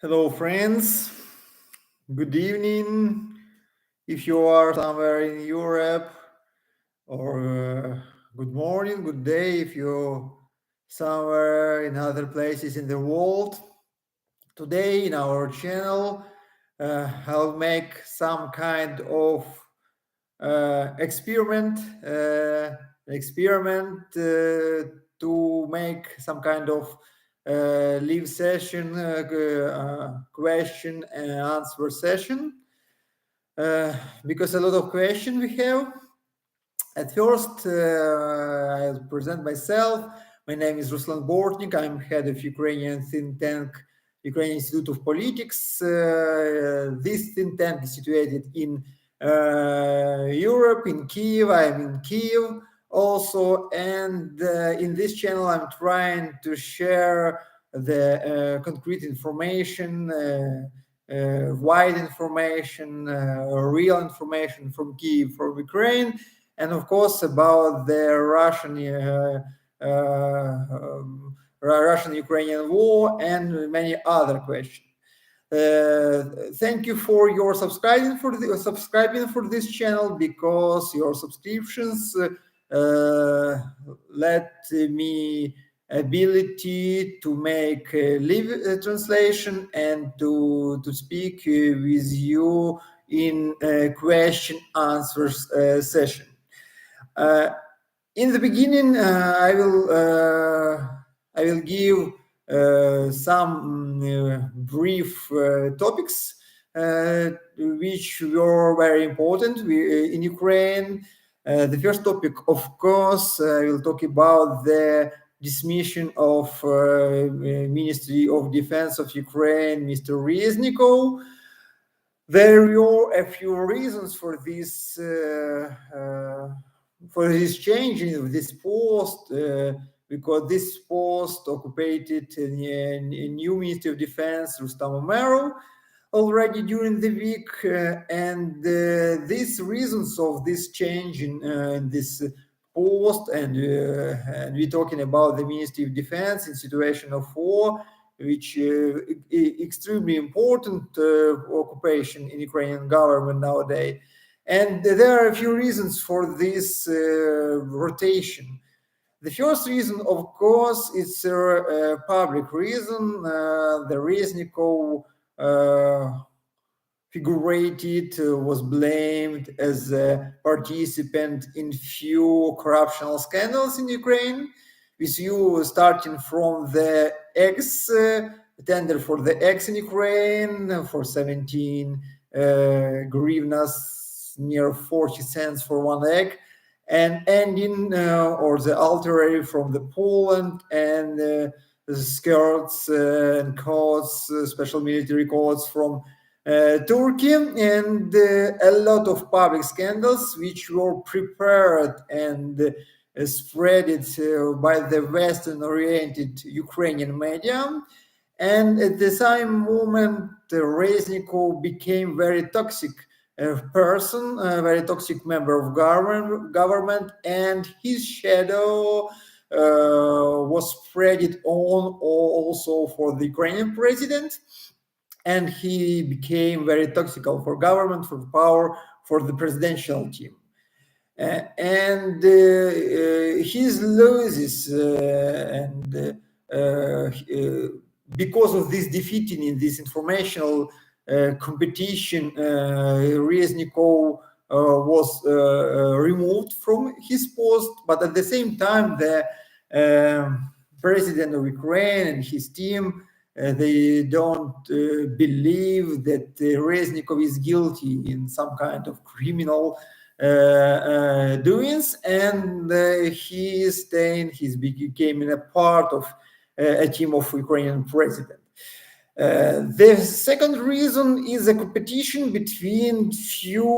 Hello, friends. Good evening. If you are somewhere in Europe, or good morning, good day if you're somewhere in other places in the world. Today, in our channel, I'll make some kind of experiment. To make some kind of live session, question and answer session, because a lot of questions we have. At first, I'll present myself. My name is Ruslan Bortnik. I'm head of Ukrainian think tank, Ukrainian Institute of Politics. This think tank is situated in Europe, in Kyiv. I'm in Kyiv also, and in this channel, I'm trying to share the concrete information, wide information, real information from Kyiv, from Ukraine, and of course about the Russian-Ukrainian war and many other questions. Thank you for your subscribing for this channel, because your subscriptions let me ability to make live translation and to speak with you in question answers session. In the beginning, I will give some brief topics which were very important in Ukraine. The first topic, of course, I will talk about the dismission of Ministry of Defense of Ukraine, Mr. Reznikov. There were a few reasons for this change in this post, because this post occupied a new Ministry of Defense, Rustam Umerov, already during the week, and these reasons of this change in this post, and we're talking about the Ministry of Defense in situation of war, which extremely important occupation in Ukrainian government nowadays. And there are a few reasons for this rotation. The first reason, of course, is a public reason. The Reznikov figurated, was blamed as a participant in few corruptional scandals in Ukraine, with you starting from the eggs, tender for the eggs in Ukraine for 17 grivnas, near 40 cents for one egg, and ending or the alterary from the Poland and the skirts and coats, special military coats from Turkey, and a lot of public scandals which were prepared and spread by the Western-oriented Ukrainian media. And at the same moment, Reznikov became very toxic person, a very toxic member of government, and his shadow was spread on also for the Ukrainian president. And he became very toxic for government, for power, for the presidential team. And his losses because of this defeating in this informational competition, Reznikov was removed from his post, but at the same time, the president of Ukraine and his team, they don't believe that Reznikov is guilty in some kind of criminal doings, and he became a part of a team of Ukrainian president. The second reason is a competition between few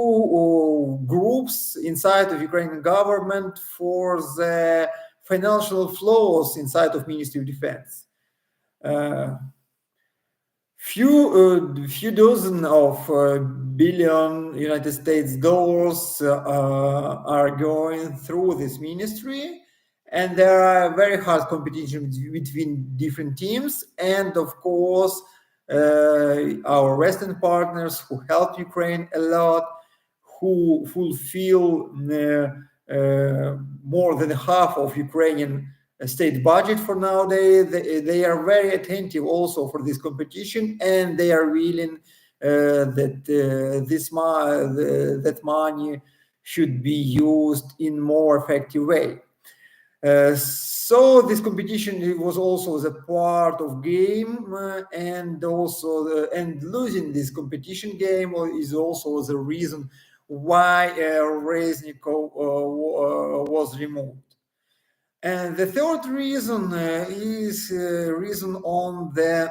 groups inside of Ukrainian government for the financial flows inside of Ministry of Defense. Few dozen of billion United States dollars are going through this ministry, and there are very hard competition between different teams, and of course our Western partners who help Ukraine a lot, who fulfill more than half of Ukrainian state budget for nowadays. They are very attentive also for this competition, and they are willing that that money should be used in more effective way. So this competition was also the part of game, and also and losing this competition game is also the reason why Reznikov was removed. And the third reason is reason on the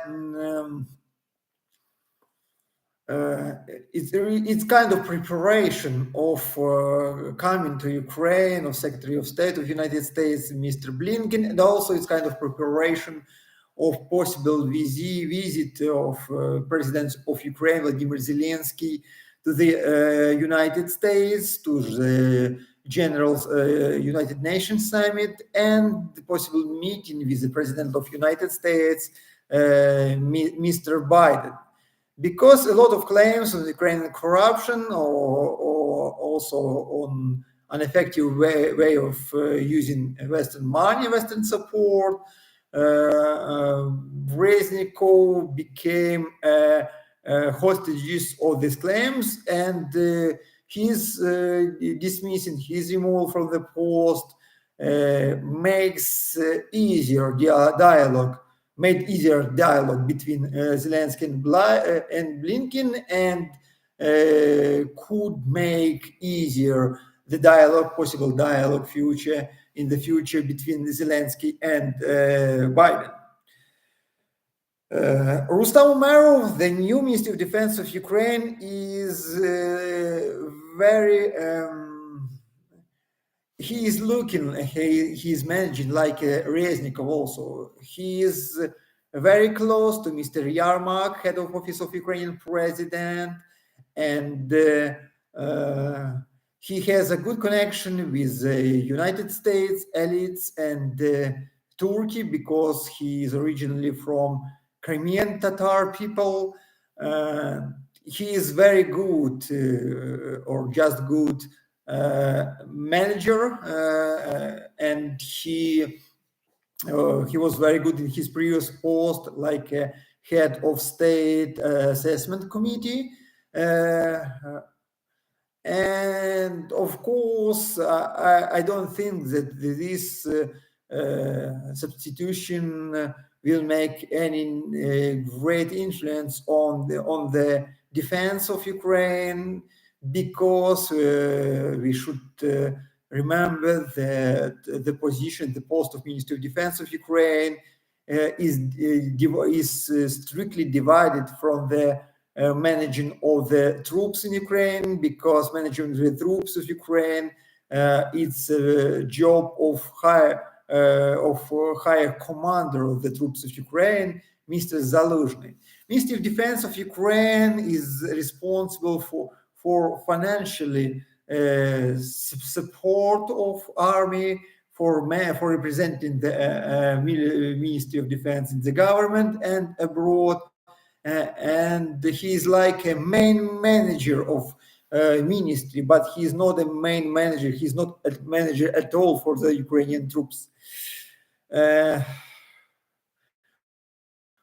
it's kind of preparation of coming to Ukraine of Secretary of State of United States, Mr. Blinken, and also it's kind of preparation of possible visit of President of Ukraine, Vladimir Zelensky, to the United States, to the General United Nations Summit, and the possible meeting with the President of United States, Mr. Biden. Because a lot of claims on Ukrainian corruption or also on an effective way of using Western money, Western support, Reznikov became hostages of these claims, and his dismissing his removal from the post makes easier dialogue between Zelensky and Blinken, and could make easier the possible dialogue in the future between Zelensky and Biden. Ruslan Umerov, the new Minister of Defense of Ukraine, is very he is looking, he is managing like Reznikov also. He is very close to Mr. Yermak, head of office of Ukrainian president, and he has a good connection with the United States elites and Turkey, because he is originally from Crimean Tatar people. He is very good, or just good, manager, and he was very good in his previous post, like head of state assessment committee, and of course I don't think that this substitution will make any great influence on the defense of Ukraine, because we should remember that the post of Minister of Defense of Ukraine is strictly divided from the managing of the troops in Ukraine, because managing the troops of Ukraine it's a job of higher commander of the troops of Ukraine, Mr. Zaluzhny. Minister of Defense of Ukraine is responsible for financially support of army, for representing the Ministry of Defense in the government and abroad, and he is like a main manager of ministry, but he is not a main manager. He's not a manager at all for the Ukrainian troops.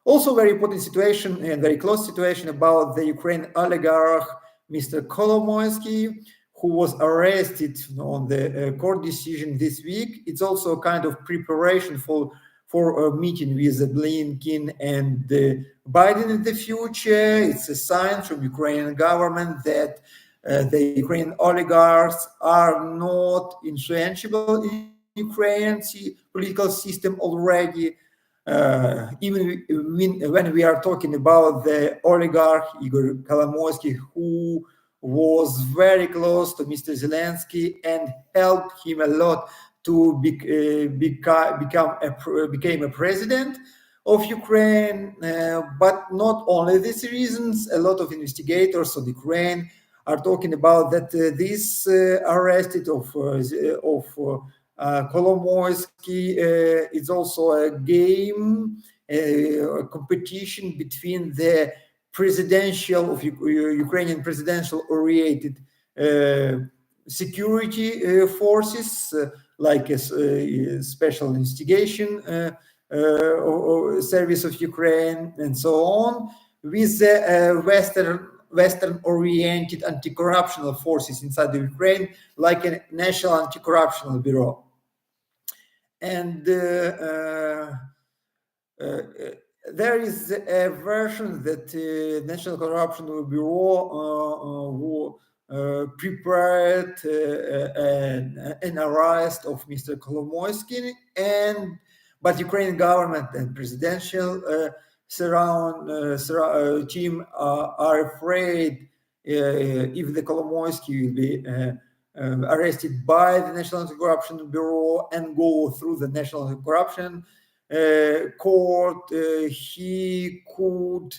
Also, very important situation and very close situation about the Ukrainian oligarch, Mr. Kolomoisky, who was arrested on the court decision this week. It's also a kind of preparation for a meeting with Blinken and Biden in the future. It's a sign from Ukrainian government that the Ukrainian oligarchs are not influential in Ukrainian political system already. Even when we are talking about the oligarch Igor Kolomoisky, who was very close to Mr. Zelensky and helped him a lot to became a president of Ukraine. But not only these reasons, a lot of investigators of Ukraine are talking about that this arrested of Kolomoisky is also a game competition between the Ukrainian presidential-oriented security forces, like a special investigation service of Ukraine and so on, with the Western-oriented anti-corruption forces inside the Ukraine, like a National Anti-Corruption Bureau. And there is a version that National Corruption Bureau prepared an arrest of Mr. Kolomoisky, but Ukrainian government and presidential team are afraid if the Kolomoisky will be arrested by the National Anti-Corruption Bureau and go through the National Anti-Corruption court, he could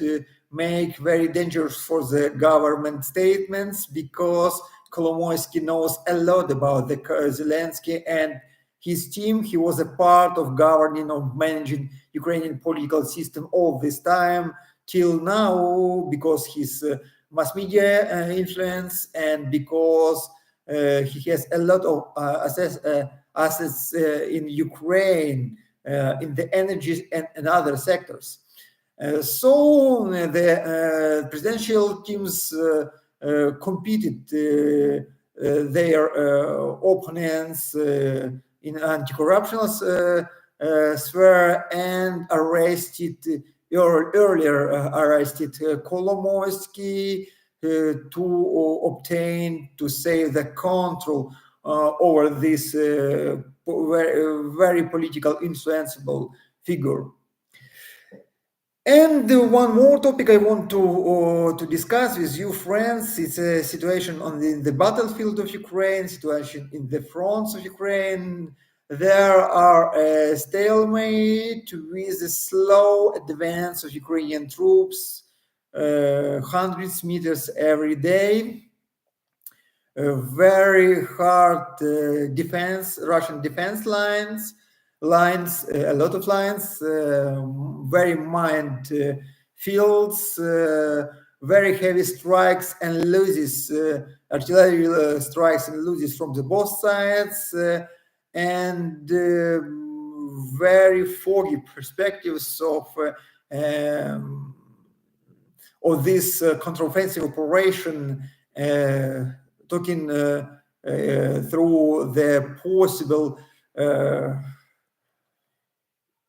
make very dangerous for the government statements, because Kolomoisky knows a lot about the Zelensky and his team. He was a part of governing, of managing Ukrainian political system all this time till now, because his mass media influence, and because he has a lot of assets in Ukraine, in the energy and other sectors. So the presidential teams competed their opponents in anti-corruption sphere and earlier arrested Kolomoisky to save the control over this very political influenceable figure. And one more topic I want to discuss with you, friends, it's a situation on the battlefield of Ukraine, situation in the fronts of Ukraine. There are a stalemate with a slow advance of Ukrainian troops, hundreds of meters every day. Very hard defense, Russian defense lines, a lot of lines, very mined fields, very heavy strikes and losses, artillery strikes and losses from the both sides, and very foggy perspectives of this counteroffensive operation, talking through the possible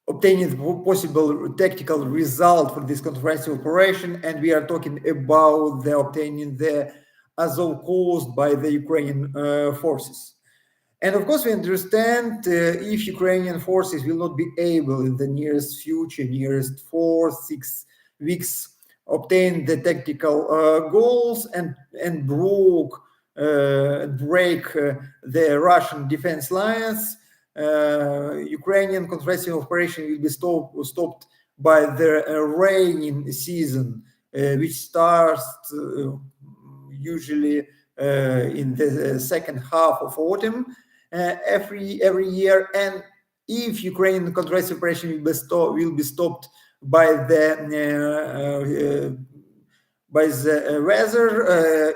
obtaining the possible tactical result for this counteroffensive operation, and we are talking about the obtaining the Azov coast by the Ukrainian forces. And of course, we understand if Ukrainian forces will not be able in the nearest future, nearest 4-6 weeks, obtain the tactical goals and break the Russian defense lines, Ukrainian counteroffensive operation will be stopped by the rainy season, which starts usually in the second half of autumn every year. And if Ukrainian counteroffensive operation will be stopped by the weather,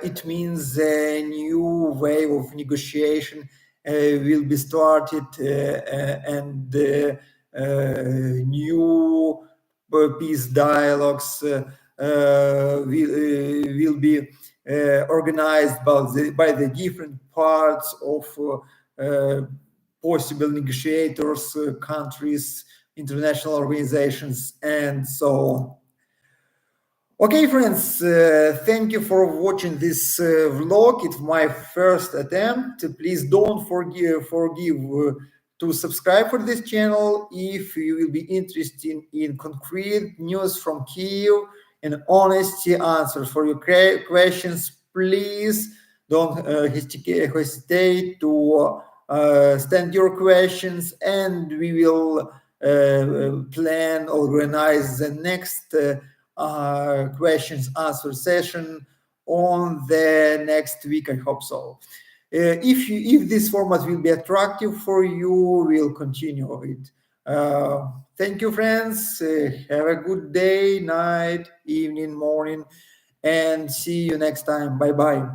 it means a new wave of negotiation will be started, and new peace dialogues will be organized by the different parts of possible negotiators, countries, international organizations, and so on. Okay, friends, thank you for watching this vlog. It's my first attempt. Please don't forgive to subscribe for this channel if you will be interested in concrete news from Kyiv and honest answers for your questions. Please don't hesitate to send your questions, and we will organize the next questions answer session on the next week. I hope so. If this format will be attractive for you, we'll continue it. Thank you, friends. Have a good day, night, evening, morning, and see you next time. Bye bye.